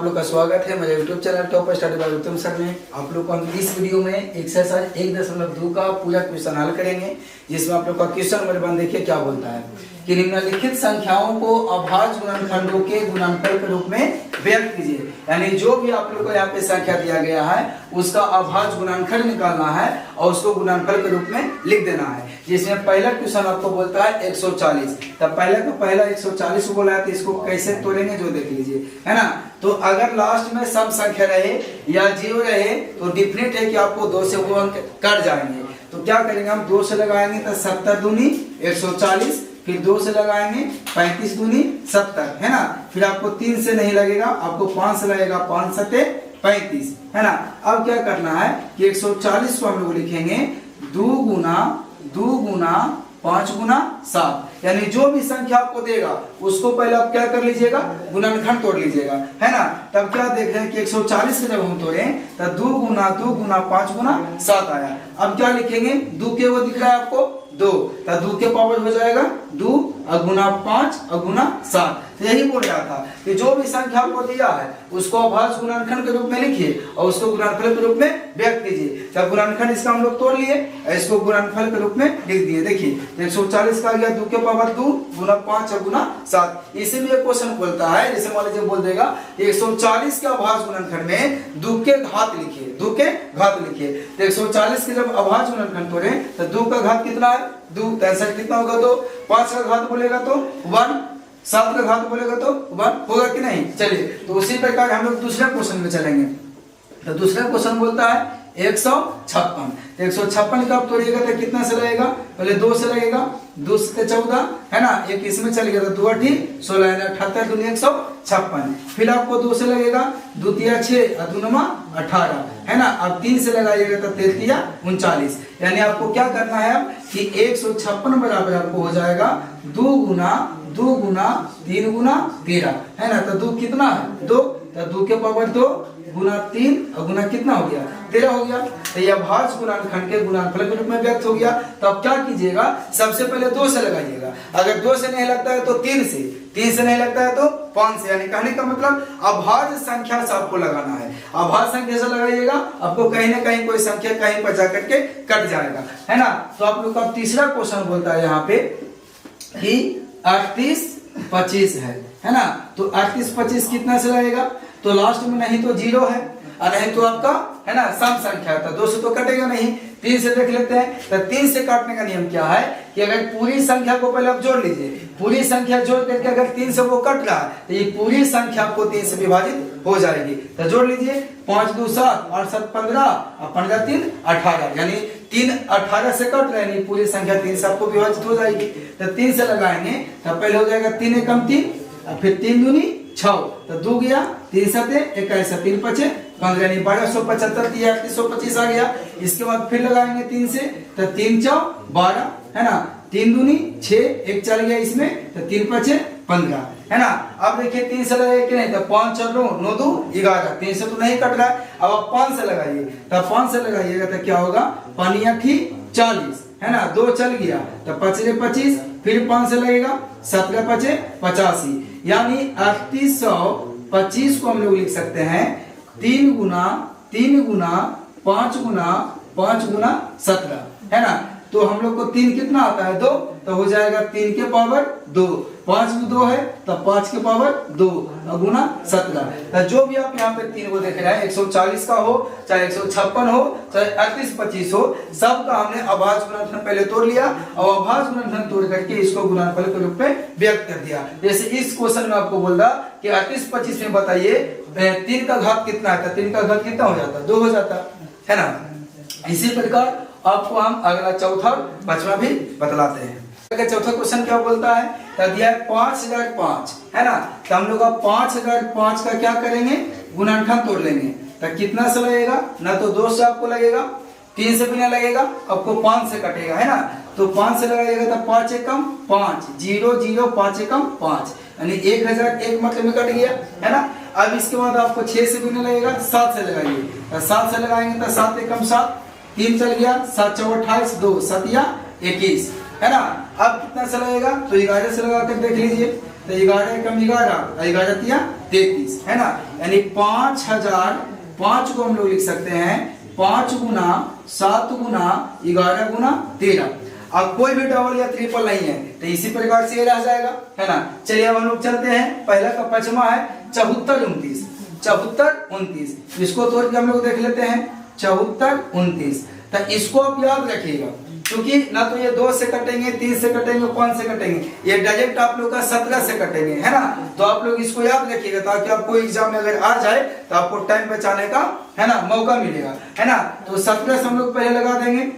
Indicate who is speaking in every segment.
Speaker 1: आप लोग का स्वागत है मेरे YouTube channel top study bye उत्तम सर में। आप लोग को हम इस वीडियो में एक्सरसाइज 1.2 का पूरा क्वेश्चन हल करेंगे, जिसमें आप लोग का क्वेश्चन नंबर 1 देखिए क्या बोलता है कि निम्नलिखित संख्याओं को अभाज्य गुणनखंडों के गुणनफल के रूप में व्यक्त कीजिए। यानी जो भी आप लोग को यहाँ पे संख्या दिया गया है उसका अभाज्य गुणनखंड निकालना है और उसको गुणनफल के रूप में लिख देना है। जिसमें पहला क्वेश्चन आपको बोलता है 140, तब पहला 140 को बोला है तो इसको कैसे तोड़ेंगे जो देख लीजिए, है ना। तो अगर लास्ट में सम संख्या रहे या 0 रहे तो डिफिनेट है कि आपको 2 से गुणन कर जाएंगे। तो क्या करेंगे, हम 2 से लगाएंगे तो 70 दूनी 140, फिर 2 से लगाएंगे 35 दूनी 70, है ना। फिर आपको 3 से नहीं लगेगा, आपको 5 से लगेगा, 5 सते 35, है ना। अब क्या करना है कि 140 को हम लोग लिखेंगे 2 गुना 5 गुना 7, यानी जो भी संख्या आपको देगा उसको पहले आप क्या कर लीजिएगा, गुणनखंड तोड़ लीजिएगा, है ना। तब क्या देख रहे हैं कि 140 से जब हम तोड़े तो 2 गुना 5 गुना 7 आया। अब क्या लिखेंगे, 2 के वो दिख रहा है आपको 2, तो 2 के पावर हो जाएगा 2 गुना 5 गुना 7। तो यही बोल रहा था कि जो भी संख्या आपको दिया है उसको अभाज्य गुणनखंड के रूप में लिखिए और उसको गुणनफल के रूप में व्यक्त कीजिए। जब गुणनखंड इसका हम लोग तोड़ लिए, इसको गुणनफल के रूप में लिख दिए। देखिए 140 का आ गया 2 के पावर 2 गुना 5 गुना 7। इसी में एक क्वेश्चन बोलता है, जैसे मान लीजिए बोल देगा 140 के अभाज्य गुणनखंड में 2 के घात लिखिए, 2 के घात लिखिए। तो 140 के जब अभाज्य गुणनखंड तोड़े तो 2 का घात कितना है 2, तो ऐसा कितना होगा 2, 5 का घात बोलेगा तो 1, 7 का घात बोलेगा तो 1 होगा कि नहीं। चलिए तो उसी प्रकार हम लोग दूसरे क्वेश्चन में चलेंगे। तो दूसरा क्वेश्चन बोलता है 156। तो 156 का आप तोड़िएगा तो कितना से लगेगा, पहले 2 से लगेगा, 2 से 14, है ना, एक इसमें चल गया तो 2 8 16, 78 दूनी 156। फिर आपको 2 से लगेगा, 2 तिया 6 और 2 नमा 18, है ना। अब 3 से लगाइएगा तो 3 तिया 39। यानी आपको क्या करना है अब कि 156 बराबर आपको हो जाएगा 2 गुना 3 गुना 13, है ना। तो 2 कितना है 2, तो 2 के पावर 2 गुना 3 और गुना कितना हो गया 13 हो गया। तो यह अभाज्य गुणनखंड के गुणनफल के रूप में व्यक्त हो गया। तो अब क्या कीजिएगा, सबसे पहले 2 से लगाइएगा, अगर 2 से नहीं लगता है तो 3 से नहीं लगता है तो 5 से। यानी कहने का मतलब अभाज्य संख्या से आपको लगाना है। अभाज्य संख्या से लगाइएगा, आपको कहीं ना कहीं कोई संख्या कहीं पर जाकर के कट जाएगा, है ना। तो आप लोग का तीसरा क्वेश्चन बोलता है यहाँ पे कि 38 25 है ना। तो 38 25 कितना से लगेगा, तो लास्ट में नहीं तो 0 है और नहीं तो आपका, है ना, सम संख्या है, तो 2 से तो कटेगा नहीं। 3 से देख लेते हैं। तो 3 से काटने का नियम क्या है कि अगर पूरी संख्या को पहले आप जोड़ लीजिए, पूरी संख्या जोड़ करके अगर 3 से वो कट रहा है तो ये पूरी संख्या आपको 3 से विभाजित हो जाएगी। तो जोड़ लीजिए, 5 2 7 8 7 15 और 15 3 18, यानी 3 18 से कट रहे हैं, पूरी संख्या 3 से आपको विभाजित हो जाएगी। तो 3 से लगाएंगे तो पहले हो जाएगा 3 एकम 3 और फिर 3 दूनी 6, तो 2 गया 3 सते 21 3 5 15, यानी 1275 3825 आ गया। इसके बाद फिर लगाएंगे 3 से तो 3 4 12, है ना, 3 दूनी 6 1 चल गया इसमें, तो 3 5 15, है ना। अब देखिए 3 से लगाइए कि नहीं, तो 5 4 9 2 11, 3 से तो नहीं कट रहा है। अब आप 5 से लगाइए, तो 5 से लगाइएगा तो क्या होगा, 5 8 40, है ना, 2 चल गया तो 5 25, फिर 5 से लगेगा 17 5 85, यानी 3825 को हम लोग लिख सकते हैं 3 गुना 5 गुना 17, है ना। तो हम लोग को 3 कितना आता है 2, तो हो जाएगा 3 के पावर 2, 5 में 2 है तो 5 के पावर 2 गुना 17। तो जो भी आप यहाँ पे 3 को देख रहे हैं, 140 का हो चाहे 156 हो चाहे 38 25 हो, सबका हमने अभाज्य गुणनखंड पहले तोड़ लिया और अभाज्य गुणनखंड तोड़ करके इसको गुणनफल के रूप में व्यक्त कर दिया। जैसे इस क्वेश्चन में आपको बोल रहा कि 38 25 में बताइए 3 का घात कितना है, 3 का घात कितना हो जाता, 2 हो जाता, है ना। इसी प्रकार आपको हम अगला चौथा और पांचवा भी बतलाते हैं। चौथा क्वेश्चन क्या बोलता है, तो दिया है 5005, है ना। तो हम लोग 5005 का क्या करेंगे, गुणनखंड तोड़ लेंगे। तो कितना से लगेगा, ना तो 2 से आपको लगेगा, 3 से भी ना लगेगा, आपको 5 से कटेगा, है ना। तो 5 से लगाइएगा तो 5 एकम 5 0 0 5 एकम 5, यानी 1001 मतलब में कट गया, है ना। अब इसके बाद आपको 6 से भी नहीं लगेगा, 7 से लगाइए। तो 7 से लगाएंगे तो 7 एकम 7, 3 चल गया, 7 4 28 2 7 21, है ना। अब कितना से लगेगा, तो 11 से लगा कर देख लीजिए। तो 11 एकम 11 11 तिया 33, है ना। यानी 5000, 5 को हम लोग लिख सकते हैं 5 गुना 7 गुना 11 गुना 13। अब कोई भी डबल या ट्रिपल नहीं है तो इसी प्रकार से ये रह जाएगा, है ना। चलिए अब हम लोग चलते हैं, पहला का पचमा है 74 29, 74 29, इसको तोड़ के हम लोग देख लेते हैं 74 29। तो इसको आप याद रखिएगा, क्योंकि ना तो ये 2 से कटेंगे, 3 से कटेंगे, 5 से कटेंगे, ये डायरेक्ट आप लोग का 17 से कटेंगे, है ना। तो आप लोग इसको याद रखिएगा ताकि आपको एग्जाम में अगर आ जाए तो आपको टाइम बचाने का, है ना, मौका मिलेगा, है ना। तो 17 से हम लोग पहले लगा देंगे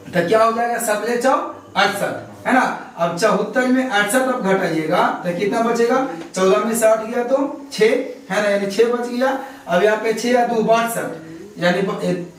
Speaker 1: तो क्या हो जाएगा 17 चौक 68, है ना। अब 74 में 68 अब घटाइएगा तो कितना बचेगा, 14 में 60 गया तो 6, है ना, यानी 6 बच गया। अब यहाँ पे 6 या 2 62, यानी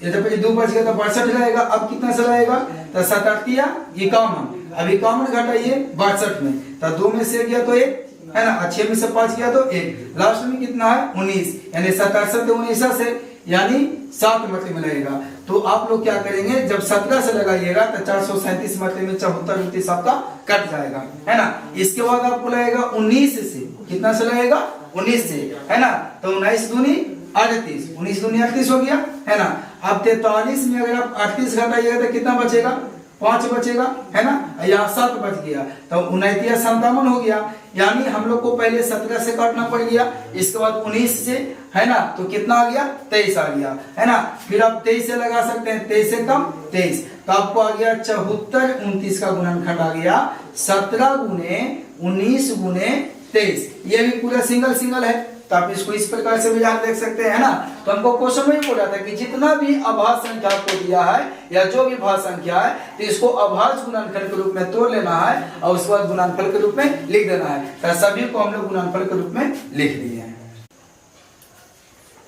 Speaker 1: इधर पे 2 बच गया तो 62 रहेगा। अब कितना से रहेगा तो 7 8 या 51, अब 51 घटाइए 62 में, तो 2 में से गया तो 1, है ना, 6 में से 5 गया तो 1, लास्ट में कितना है 19, यानी 67 19 से यानी 7 मतलब में लगेगा। तो आप लोग क्या करेंगे, जब 17 से लगाइएगा तो 437 मतलब में 74 29 आपका कट जाएगा, है ना। इसके बाद आपको लगेगा 19 से, कितना से लगेगा 19 से, है ना। तो 19 दूनी 38, 19 दूनी 38 हो गया, है ना। अब 43 में अगर आप 38 घटाइएगा तो कितना बचेगा 5 बचेगा, है ना, यहाँ 7 बच गया तो 29 57 हो गया। यानी हम लोग को पहले 17 से काटना पड़ गया, इसके बाद 19 से, है ना, तो कितना आ गया 23 आ गया, है ना। फिर आप 23 से लगा सकते हैं, 23 से कम 23, तो आपको आ गया 74 29 का गुणनखंड आ गया 17 गुने 19 गुने 23। ये भी पूरा सिंगल सिंगल है, तो आप इसको इस प्रकार से भी ध्यान देख सकते हैं, है ना। तो हमको क्वेश्चन में बोला था कि जितना भी अभाज्य संख्या को दिया है या जो भी भाज्य संख्या है तो इसको अभाज्य गुणनखंड के रूप में तोड़ लेना है और उसके बाद गुणनफल के रूप में लिख देना है। तो सभी को हम लोग गुणनफल के रूप में लिख दिए हैं।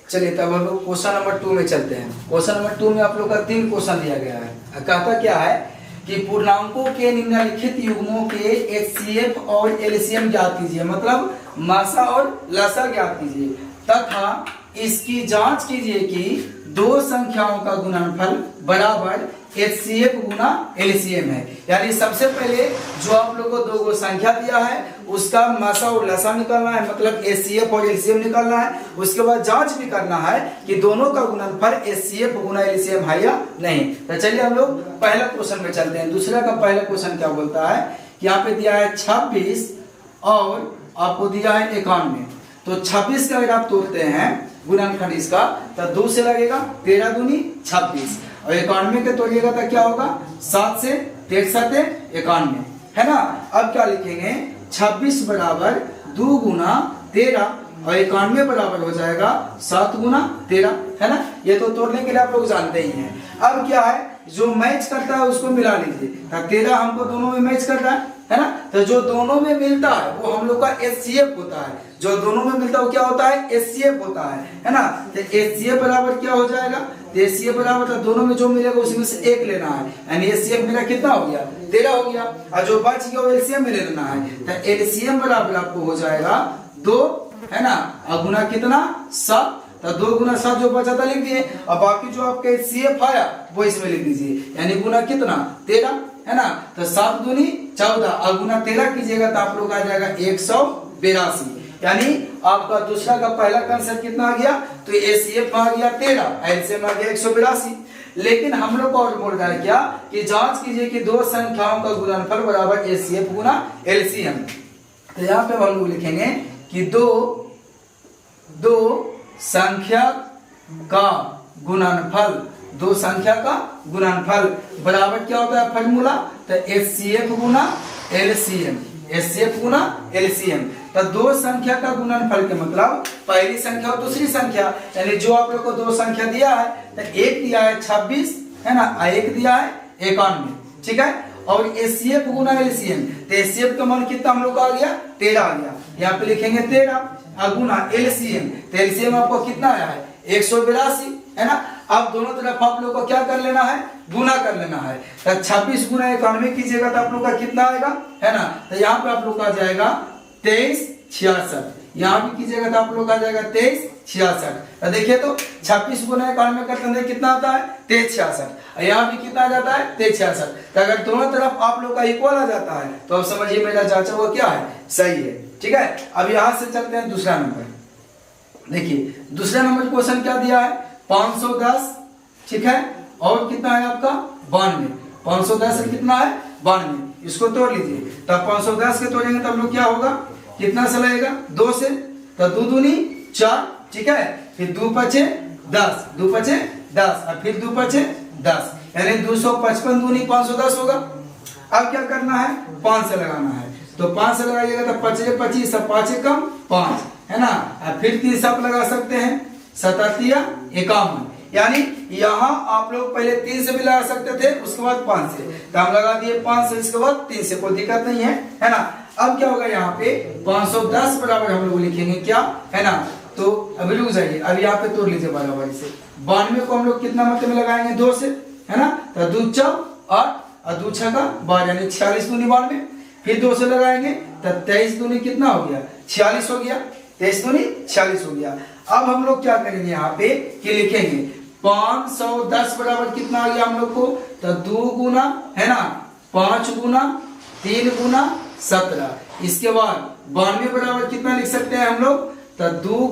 Speaker 1: चलिए तब हम लोग क्वेश्चन नंबर 2 में चलते हैं। क्वेश्चन नंबर 2 में आप लोग का 3 क्वेश्चन दिया गया है। कहता क्या है कि पूर्णांकों के निम्नलिखित युग्मों के HCF और LCM ज्ञात कीजिए, मतलब मासा और लसा ज्ञात कीजिए, तथा इसकी जांच कीजिए कि 2 संख्याओं का गुणनफल बराबर HCF गुना LCM है। यानी सबसे पहले जो आप लोगों को 2 संख्या दिया है उसका मासा और लसा निकालना है, मतलब HCF और LCM निकालना है। उसके बाद जांच भी करना है कि दोनों का गुणनफल HCF गुना LCM है या नहीं। तो चलिए हम लोग पहला क्वेश्चन में चलते हैं। दूसरा का पहला क्वेश्चन क्या बोलता है कि यहाँ पे दिया है 26 और आपको दिया है 91। तो 26 का अगर आप तोड़ते हैं गुणनखंड इसका तो 2 से लगेगा 13 दूनी 26 और 91 के तोड़िएगा तो क्या होगा 7 से 13 91, है ना। अब क्या लिखेंगे 26 बराबर 2 गुना 13 और 91 बराबर हो जाएगा 7 गुना 13, है ना। ये तो तोड़ने के लिए आप लोग जानते ही हैं। अब क्या है जो मैच करता है उसको मिला लीजिए। 13 हमको दोनों में मैच कर रहा है ना। तो जो दोनों में मिलता है वो हम लोग का HCF होता है, जो दोनों में मिलता है वो क्या होता है HCF होता है ना। तो HCF बराबर क्या हो जाएगा, तो HCF बराबर तो दोनों में जो मिलेगा उसी में से 1 लेना है, यानी HCF मेरा कितना हो गया 13 हो गया, और जो बच गया वो LCM में ले लेना है। तो LCM बराबर आपको हो जाएगा 2, है ना, और गुना कितना 7, तो 2 गुना 7 जो बचा था लिख दिए, और बाकी जो आपके HCF आया वो इसमें लिख दीजिए, यानी गुना कितना 13, है ना। तो 7 दूनी 14 और गुना 13 कीजिएगा तो आप लोग आ जाएगा 182। यानी आपका दूसरा का पहला कंसेप्ट कितना आ गया, तो HCF आ गया 13, LCM आ गया 182। लेकिन हम लोग को और बोल रहा है क्या कि जांच कीजिए कि 2 संख्याओं का गुणनफल बराबर HCF गुना LCM। तो यहाँ पे हम लोग लिखेंगे कि दो संख्या का गुणनफल, 2 संख्या का गुणनफल बराबर क्या होता है फॉर्मूला, तो HCF गुना LCM, HCF गुना LCM। तो 2 संख्या का गुणनफल के मतलब पहली संख्या और दूसरी संख्या, यानी जो आप लोग को 2 संख्या दिया है तो एक दिया है 26, है ना, और एक दिया है 91, ठीक है। और HCF गुना LCM, तो HCF का मान कितना हम लोग का आ गया 13 आ गया, यहाँ पे लिखेंगे 13 गुना LCM, तो LCM आपको कितना आया है 182, है ना। अब दोनों तरफ आप लोग को क्या कर लेना है गुना कर लेना है। तो 26 गुना 91 कीजिएगा तो आप लोग का कितना आएगा, है ना। तो यहाँ पे आप लोग का आ जाएगा 2366, यहाँ भी कीजिएगा तो आप लोग आ जाएगा 2366। तो देखिए तो 26 गुना 91 करते हैं कितना आता है 2366, यहाँ भी कितना आ जाता है 2366। तो अगर दोनों तरफ आप लोग का इक्वल आ जाता है तो आप समझिए मेरा जांचा वो क्या है सही है, ठीक है। अब यहाँ से चलते हैं दूसरा नंबर। देखिए दूसरा नंबर क्वेश्चन क्या दिया है 510, ठीक है, और कितना है आपका 92। 510 से कितना है 92, इसको तोड़ लीजिए। तब 510 के तोड़ेंगे तब लोग क्या होगा, कितना से लगेगा 2 से, तो 2 दूनी 4, ठीक है, फिर 2 पचे 10, 2 पचे 10 और फिर 2 पचे 10, यानी 255 दूनी 510 होगा। अब क्या करना है 5 से लगाना है, तो 5 से लगाइएगा तो 25 25 सब 5 कम 5 है ना, और फिर 3 सब लगा सकते हैं 7 51, यानी यहाँ आप लोग पहले 3 से भी लगा सकते थे, उसके बाद 5 से, तो हम लगा दिए 5 से, इसके बाद 3 से, कोई दिक्कत नहीं है ना। अब क्या होगा यहाँ पे 510 बराबर हम लोग लिखेंगे क्या है ना, तो अभी रुक जाइए, अब यहाँ पे तोड़ लीजिए बराबर से। 92 को हम लोग कितना मतलब में लगाएंगे 2 से, है ना, तो 2 चौक 8 और 2 छक्का 12, यानी 46 दूनी 92, फिर 2 से लगाएंगे तो 23 दूनी कितना हो गया 46 हो गया, 23 दूनी 46 हो गया। अब हम लोग क्या करेंगे यहाँ पे कि लिखेंगे 510 बराबर कितना आ गया हम लोग को, तो 2 गुना है ना 5 गुना 3 गुना 17, इसके बाद 92 बराबर कितना लिख सकते हैं हम लोग, तो 2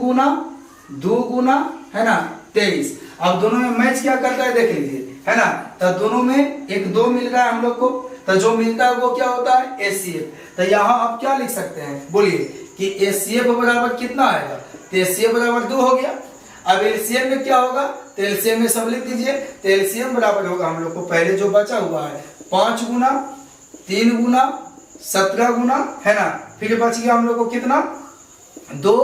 Speaker 1: गुना है ना 23। अब दोनों में मैच क्या करता है देख लीजिए, है ना, तो दोनों में एक 2 मिल रहा है हम लोग को, तो जो मिलता है वो क्या होता है एचसीएफ। तो यहाँ आप क्या लिख सकते हैं बोलिए कि एचसीएफ बराबर कितना आएगा, तो एचसीएफ बराबर 2 हो गया। अब एलसीएम में क्या होगा, तो एलसीएम में सब लिख दीजिए, तो एलसीएम बराबर होगा हम लोग को पहले जो बचा हुआ है 5 गुना 3 गुना 17 गुना, है ना, फिर बच गया हम लोग को कितना 2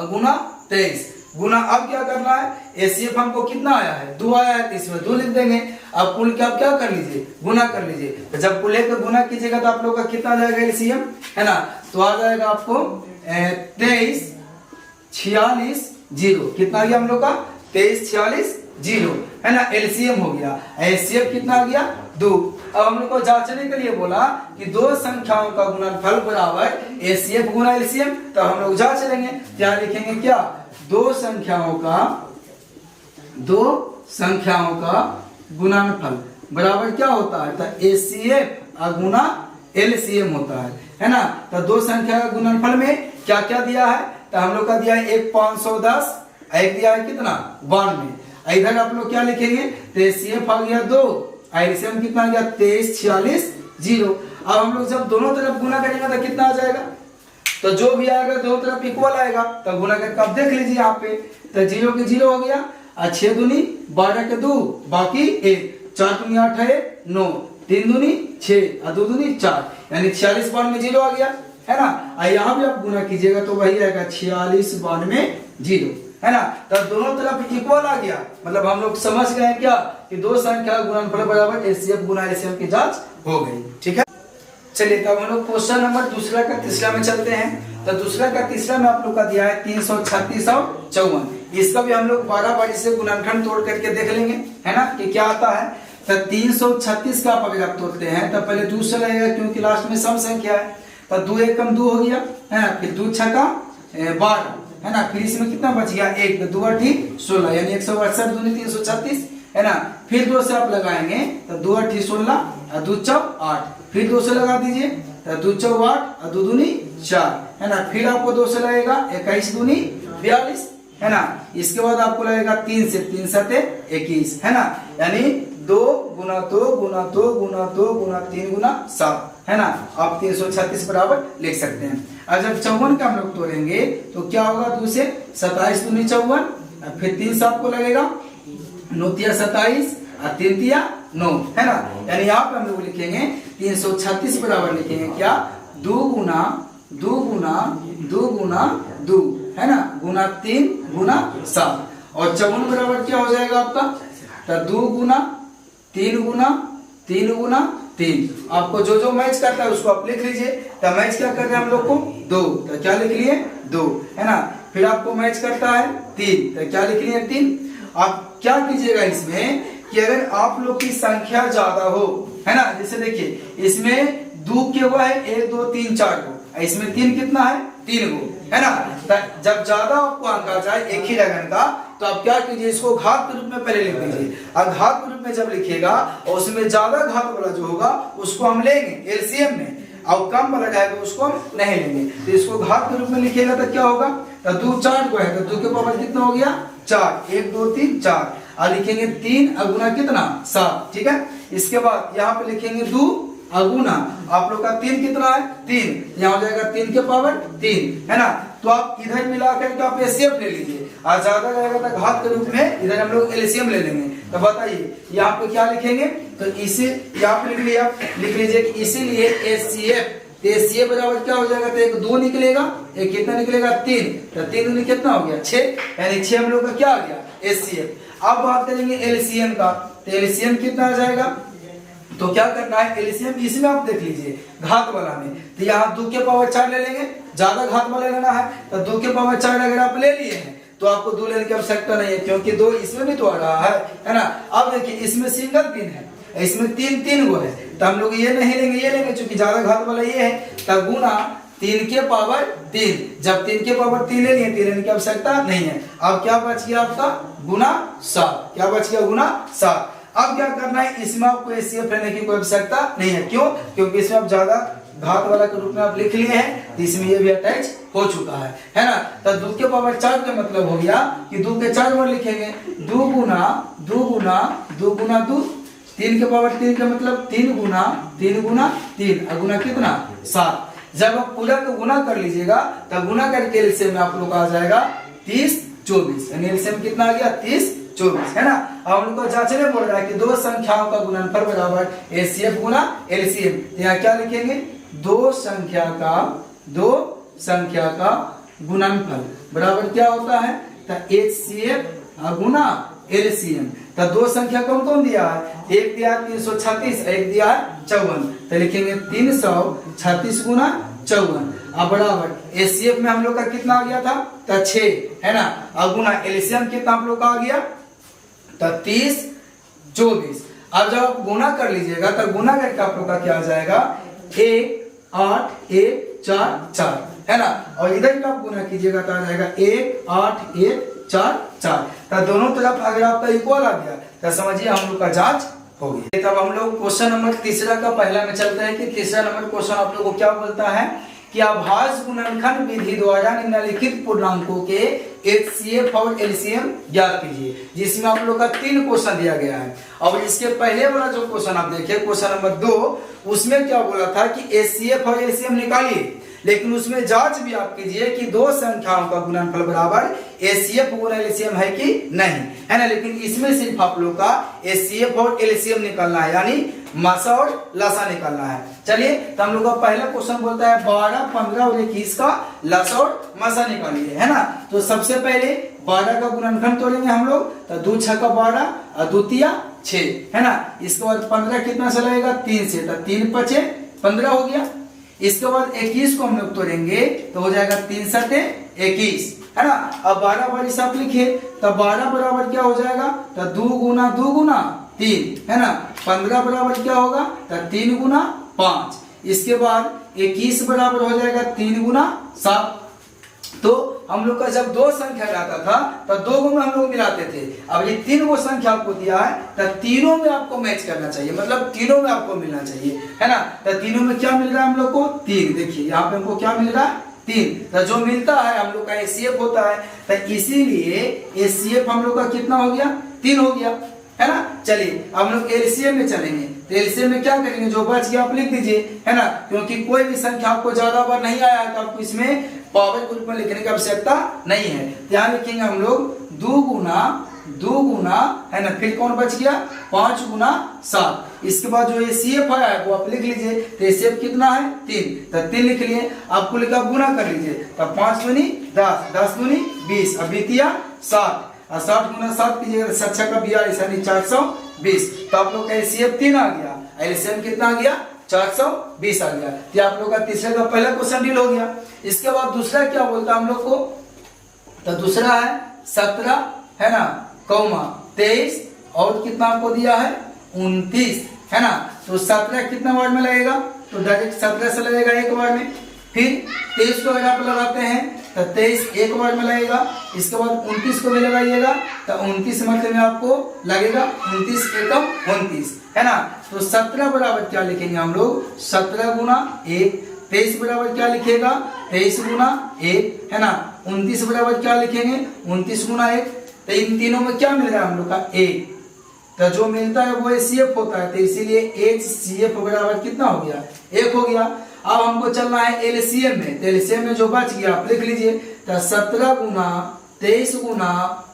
Speaker 1: गुना 23 गुना। अब क्या करना है एचसीएफ हमको कितना आया है 2 आया है, तो इसमें 2 लिख देंगे। अब कुल क्या क्या कर लीजिए गुना कर लीजिए, तो जब कुल को गुना कीजिएगा तो आप लोग का कितना जाएगा एलसीएम, है ना, तो आ जाएगा आपको 23 46 0, कितना आ गया हम लोग का 23 46 0, है ना, एलसीएम हो गया। एचसीएफ कितना आ गया 2। अब हम लोग को जांचने के लिए बोला कि 2 संख्याओं का गुणनफल बराबर एचसीएफ गुना एलसीएम, तो हम लोग जांच लेंगे, क्या लिखेंगे क्या 2 संख्याओं का गुणनफल बराबर क्या होता है, तो एचसीएफ गुना एलसीएम होता है ना। तो 2 संख्या का गुणनफल में क्या क्या दिया है, तो हम लोग का दिया है एक 510, एक दिया है कितना 92, इधर आप लोग क्या लिखेंगे, तो एचसीएफ आ गया 2, एलसीएम कितना आ गया 23 46 0। अब हम लोग जब दोनों तरफ गुना करेंगे तो कितना आ जाएगा, तो जो भी आएगा दोनों तरफ इक्वल आएगा, तो गुना करके आप देख लीजिए यहाँ पे, तो 0 के 0 हो गया, 6 दूनी 12 के 2 बाकी 1, 4 दूनी 8 है 9, 3 दूनी 6 और 2 दूनी 4, यानी 46 92 0 आ गया, है ना। यहाँ भी आप गुना कीजिएगा तो वही आएगा 46 92 0, है ना। तो दोनों तरफ इक्वल आ गया, मतलब हम लोग समझ गए क्या कि 2 संख्या गुणनफल बराबर एचसीएफ गुना एलसीएम की जांच हो गई, ठीक है। चलिए तब हम लोग क्वेश्चन नंबर दूसरा का तीसरा में चलते हैं। तो दूसरा का तीसरा में आप लोग का दिया है 336 और 54, इसका भी हम लोग 12 बारी से गुणनखंड तोड़ करके देख लेंगे, है ना, कि क्या आता है। तो 336 का आप अगर आप तोड़ते हैं तो पहले 2 से लगेगा, क्योंकि लास्ट में सम संख्या है, तो 2 1 कम 2 हो गया, है ना, फिर 2 छक्का 12, है ना, फिर इसमें कितना बच गया 1, तो 2 8 16, यानी 168 दूनी 336, है ना। फिर 2 से आप लगाएंगे तो 2 8 16 और 2 चौक 8, फिर 2 से लगा दीजिए तो 2 चौक 8 और 2 दूनी 4, है ना, फिर आपको 2 से लगेगा 21 दूनी 42, है ना। इसके बाद आपको लगेगा 3 से, 3 7 21, है ना, यानी 2 गुना 2 गुना 2 गुना 2 गुना 3 गुना 7, है ना। आप 336 बराबर लिख सकते हैं। अब जब 54 का हम लोग तोड़ेंगे तो क्या होगा, 2 से 27 दूनी 54, फिर 3 से आपको लगेगा 9 तिया 27 और 3 तिया 9, है ना, यानी यहाँ पे हम लोग लिखेंगे 336 बराबर लिखेंगे क्या 2 गुना 2 गुना 2 गुना 2, है ना, गुना 3 गुना 7, और 54 बराबर क्या हो जाएगा आपका, तो 2 गुना 3 गुना 3 गुना 3। आपको जो जो मैच करता है उसको आप लिख लीजिए। तो मैच क्या कर रहे हैं हम लोग को 2, तो क्या लिख लिए 2, है ना। फिर आपको मैच करता है 3, तो क्या लिख लिए 3। आप क्या कीजिएगा इसमें कि अगर आप लोग की संख्या ज्यादा हो, है ना, जैसे देखिए इसमें 2 के हुआ है 1 2 3 4 को, इसमें 3 कितना है 3 को, है ना। जब ज्यादा आपको अंक आ जाए एक ही लगन का, तो आप क्या कीजिए इसको घात के रूप में पहले लिख दीजिए, और घात के रूप में जब लिखिएगा और उसमें ज्यादा घात वाला जो होगा उसको हम लेंगे एलसीएम में, और कम वाला जाएगा उसको हम नहीं लेंगे। तो इसको घात के रूप में लिखिएगा तो क्या होगा, तो 2 4 को है तो 2 के पावर कितना हो गया 4, 1 2 3 4, और लिखेंगे 3 अगुना कितना 7, ठीक है। इसके बाद यहाँ पे लिखेंगे 2 अगुना, आप लोग का 3 कितना है 3, यहाँ हो जाएगा 3 के पावर 3, है ना। तो आप इधर मिलाकर के आप एचसीएफ ले लीजिए, और ज्यादा रहेगा तो घात के रूप में इधर हम लोग एलसीएम ले लेंगे। तो बताइए यहाँ पे क्या लिखेंगे, तो इसे यहाँ पे लिख लिया, लिख लीजिए कि इसीलिए एचसीएफ, एचसीएफ बराबर क्या हो जाएगा, तो एक 2 निकलेगा, एक कितना निकलेगा 3, तो 3 दूनी कितना हो गया 6, यानी 6 हम लोग का क्या आ गया एचसीएफ। अब बात करेंगे एलसीएम का, तो एलसीएम कितना आ जाएगा, तो क्या करना है एलसीएम इसमें आप देख लीजिए घात वाला में, तो यहाँ 2 के पावर 4 ले लेंगे, ज्यादा घात वाला लेना है तो 2 के पावर 4 अगर आप ले लिए हैं तो आपको 2 लेने की आवश्यकता नहीं है, क्योंकि 2 इसमें भी तो आ रहा है ना। अब देखिए इसमें सिंगल पिन है, इसमें 3 गो है, तो हम लोग ये नहीं लेंगे, ये लेंगे, क्योंकि ज्यादा घात वाला ये है, तो गुना 3 के पावर 3, जब 3 के पावर 3 ले लिए 3 लेने की आवश्यकता नहीं है। अब क्या बच गया आपका गुना 7, क्या बच गया गुना 7। अब क्या करना है, इसमें आपको एचसीएफ लेने की कोई आवश्यकता नहीं है, क्यों, क्योंकि इसमें आप ज्यादा घात वाला के रूप में आप लिख लिए हैं, तो इसमें ये भी अटैच हो चुका है ना। तो 2 के पावर 4 का मतलब हो गया कि 2 के 4 बार लिखेंगे, 2 गुना 2 गुना 2 गुना 2, 3 के पावर 3 का मतलब 3 गुना 3 अगुना कितना 7। जब आप पूरा को गुना कर लीजिएगा तब गुना करके एलसीएम में आप लोग आ जाएगा 30 24, यानी एलसीएम कितना आ गया 30 24, है ना। अब हम लोग को जांचने बोल रहा है कि 2 संख्याओं का गुणनफल बराबर एचसीएफ गुना एलसीएम, यहाँ क्या लिखेंगे 2 संख्या का गुणनफल बराबर क्या होता है, तो एचसीएफ गुना एलसीएम। तो 2 संख्या कौन कौन दिया है, एक दिया 336, एक दिया 54, तो लिखेंगे 336 गुना 54, अब बराबर एचसीएफ में हम लोग का कितना आ गया था, तो 6, है ना। अब गुना एलसीएम कितना हम लोग का आ गया, तो 30 24। अब जब आप गुना कर लीजिएगा तो गुना करके आप लोग का क्या आ जाएगा 1 8 1 4 4, है ना। और इधर का आप गुना कीजिएगा तो आ जाएगा 1 8 1 4 4। तो दोनों तरफ अगर आपका इक्वल आ गया तो समझिए हम लोग का जांच हो गई। तब हम लोग क्वेश्चन नंबर तीसरा का पहला में चलते हैं कि तीसरा नंबर क्वेश्चन आप लोग को क्या बोलता है कि आभास गुणनखंड विधि द्वारा निम्नलिखित पूर्णांकों के एचसीएफ और एलसीएम ज्ञात कीजिए, जिसमें आप लोग का 3 क्वेश्चन दिया गया है। और इसके पहले वाला जो क्वेश्चन आप देखिए क्वेश्चन नंबर 2, उसमें क्या बोला था कि एचसीएफ और एलसीएम निकालिए, लेकिन उसमें जांच भी आप कीजिए कि 2 संख्याओं का गुणनफल बराबर एचसीएफ गुना एलसीएम है कि नहीं, है ना। लेकिन इसमें सिर्फ आप लोग का एचसीएफ और एलसीएम निकालना है, यानी मासा और लासा निकालना है। चलिए तो हम लोग का पहला क्वेश्चन बोलता है 12 15 और 21 का लासा और मासा निकालिए, है ना। तो सबसे पहले 12 का गुणनखंड तोड़ेंगे हम लोग, तो 2 6 का 12 और 2 तिया 6, है ना। इसके बाद 15 कितना से लगेगा 3 से, तो 3 5 15 हो गया। इसके बाद 21 को हम लोग तोड़ेंगे तो हो जाएगा 3 7 21, है ना। अब 12 बार हिसाब लिखिए, तो 12 बराबर क्या हो जाएगा, तो 2 गुना 3, है ना। 15 बराबर क्या होगा, तो 3 गुना 5। इसके बाद 21 बराबर हो जाएगा 3 गुना 7। तो हम लोग का जब 2 संख्या रहता था तो 2 को हम लोग मिलाते थे। अब ये 3 गो संख्या आपको दिया है तो तीनों में आपको मैच करना चाहिए, मतलब तीनों में आपको मिलना चाहिए, है ना। तो तीनों में क्या मिल रहा है हम लोग को 3, देखिए यहाँ पे हमको क्या मिल रहा है 3, तो जो मिलता है हम लोग का एचसीएफ होता है, तो इसीलिए एचसीएफ हम लोग का कितना हो गया 3 हो गया, है ना। चलिए अब हम लोग एलसीएम में चलेंगे, तो एलसीएम में क्या करेंगे, जो बच गया आप लिख दीजिए, है ना, क्योंकि कोई भी संख्या आपको ज्यादा बार नहीं आया तो आपको इसमें पावर के रूप में लिखने की आवश्यकता नहीं है। यहाँ लिखेंगे हम लोग 2 गुना, है ना, फिर कौन बच गया 5 गुना 7। इसके बाद जो एचसीएफ है वो आप लिख लीजिए, तो एचसीएफ कितना है 3, तो 3 लिख लिए। आपको लिखा गुना कर लीजिए, तो 5 दूनी 10, 10 दूनी 20, अब बीतिया 60, और 60 गुना 7 कीजिएगा 7 का 42, यानी 420। तो आप लोग का एचसीएफ 3 आ गया, एलसीएम कितना आ गया 420 आ गया। तो आप लोग का तीसरे का पहला क्वेश्चन डील हो गया। इसके बाद दूसरा क्या बोलता है हम लोग को, तो दूसरा है 17, है ना, 23 और कितना आपको दिया है 29, है ना। तो 17 कितना वर्ड में लगेगा, तो डायरेक्ट 17 से लगेगा 1 वर्ड में। फिर 23 को अगर आप लगाते हैं तो 23 1 वर्ड में लगेगा। इसके बाद 29 को भी लगाइएगा तो 29 मतलब में आपको लगेगा 29 एकम 29, है ना। तो 17 बराबर क्या लिखेंगे हम लोग 17 गुना 1, 23 बराबर क्या लिखेगा 23 गुना 1 है ना। 29 बराबर क्या लिखेंगे 29 गुना 1। तो इन तीनों में क्या मिल रहा है हम लोग का 1, तो जो मिलता है वो HCF होता है, तो इसीलिए HCF बराबर कितना हो गया 1 हो गया। अब हमको चलना है LCM में, तो LCM में जो बच गया आप लिख लीजिए, तो 17 गुना 23 गुना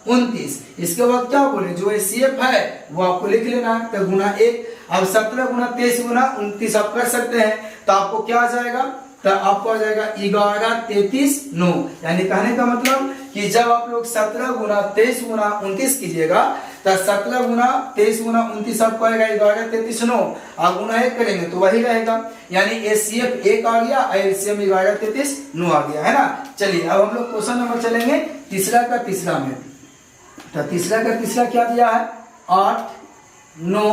Speaker 1: 29, इसके बाद क्या बोले जो HCF है वो आपको लिख लेना है, तो गुना 1। अब 17 गुना 23 गुना 29 आप कर सकते हैं, तो आपको क्या आ जाएगा, तो आपको आ जाएगा 11 33 9। यानी कहने का मतलब कि जब आप लोग 17 गुना 23 गुना 29 कीजिएगा, तो 17 गुना 23 गुना 29 आपको आएगा 11 33 9, आप गुना 1 करेंगे तो वही रहेगा, यानी HCF 1 आ गया, LCM 11 33 9 आ गया, है ना। चलिए अब हम लोग क्वेश्चन नंबर चलेंगे तीसरा का तीसरा में। तो तीसरा का तीसरा क्या दिया है 8 9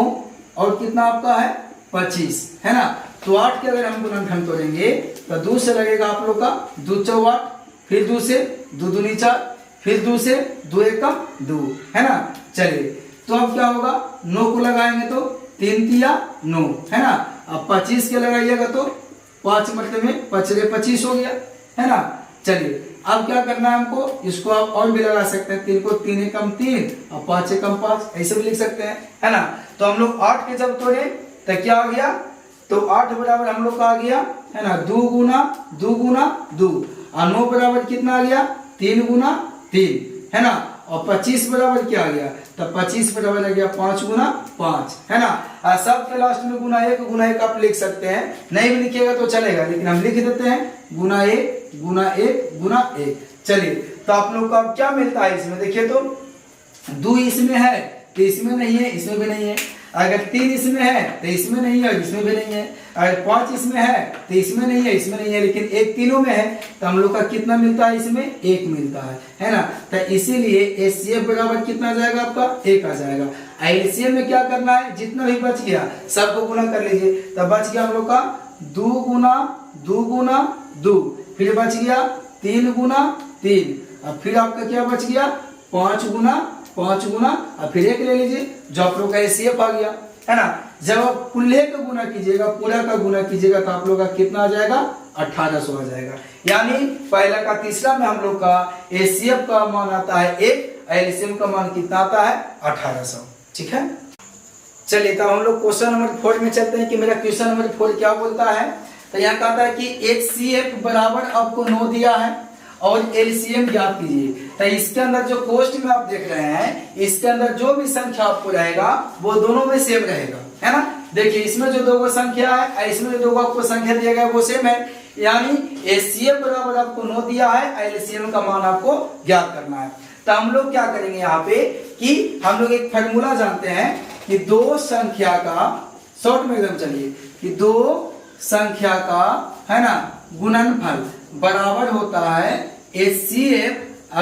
Speaker 1: और कितना आपका है 25, है ना। तो 8 के अगर हम गुणनखंड करेंगे तो 2 से लगेगा आप लोग का 2 चौ 8, फिर 2 से 2 दूनी 4, फिर 2 से 2 एकम 2, है ना। चलिए तो अब क्या होगा 9 को लगाएंगे तो 3 तिया 9, है ना। अब 25 के लगाइएगा तो 5 मतलब में 5 25 हो गया, है ना। चलिए अब क्या करना है हमको, इसको आप और भी लगा सकते हैं, 3 को 3 एकम 3 और 5 एकम 5, ऐसे भी लिख सकते हैं, है ना। तो हम लोग 8 के जब तोड़े तो क्या आ गया, तो 8 बराबर हम लोग का आ गया, है ना 2 गुना 2 गुना 2, और 9 बराबर कितना आ गया 3 गुना 3, है ना। और 25 बराबर क्या आ गया, तो 25 बराबर आ गया 5 गुना 5, है ना। सब के लास्ट में गुना 1 आप लिख सकते हैं, नहीं भी लिखिएगा तो चलेगा, लेकिन हम लिख देते हैं गुना 1 गुना 1 गुना 1। चलिए तो आप लोग का क्या मिलता है इसमें, देखिए तो 2 इसमें है तो इसमें नहीं है, इसमें भी नहीं है। अगर 3 इसमें है तो इसमें नहीं है, इसमें भी नहीं है। अगर 5 इसमें है तो इसमें नहीं है, इसमें नहीं है, लेकिन 1 तीनों में है, तो हम लोग का कितना मिलता है इसमें 1 मिलता है ना। तो इसीलिए HCF बराबर कितना आ जाएगा आपका 1 आ जाएगा। LCM में क्या करना है, जितना भी बच गया सबको गुना कर लीजिए, तो बच गया हम लोग का 2 गुना 2 गुना 2, फिर बच गया 3 गुना 3, और फिर आपका क्या बच गया 5 गुना 5 गुना, और फिर 1 ले लीजिए, जो आप लोग का HCF आ गया, है ना। जब आप कुल्ले का गुना कीजिएगा, पूरा का गुना कीजिएगा, तो आप लोग का कितना आ जाएगा 1800 आ जाएगा। यानी पहला का तीसरा में हम लोग का HCF का मान आता है 1, LCM का मान कितना आता है 1800, ठीक है। चलिए तो हम लोग क्वेश्चन नंबर 4 में चलते हैं कि मेरा क्वेश्चन नंबर 4 क्या बोलता है। तो यहाँ कहता है कि HCF बराबर आपको 9 दिया है और LCM ज्ञात कीजिए। तो इसके अंदर जो कोष्ठ में आप देख रहे हैं, इसके अंदर जो भी संख्या आपको रहेगा वो दोनों में सेम रहेगा, है ना। देखिए इसमें जो 2 संख्या है, इसमें जो 2 आपको संख्या दिया गया वो सेम है, यानी HCF बराबर आपको 9 दिया है, LCM का मान आपको ज्ञात करना है। तो हम लोग क्या करेंगे यहाँ पे कि हम लोग एक फॉर्मूला जानते हैं कि 2 संख्या का, शॉर्ट में एकदम चलिए, कि 2 संख्या का, है ना, गुणनफल बराबर होता है HCF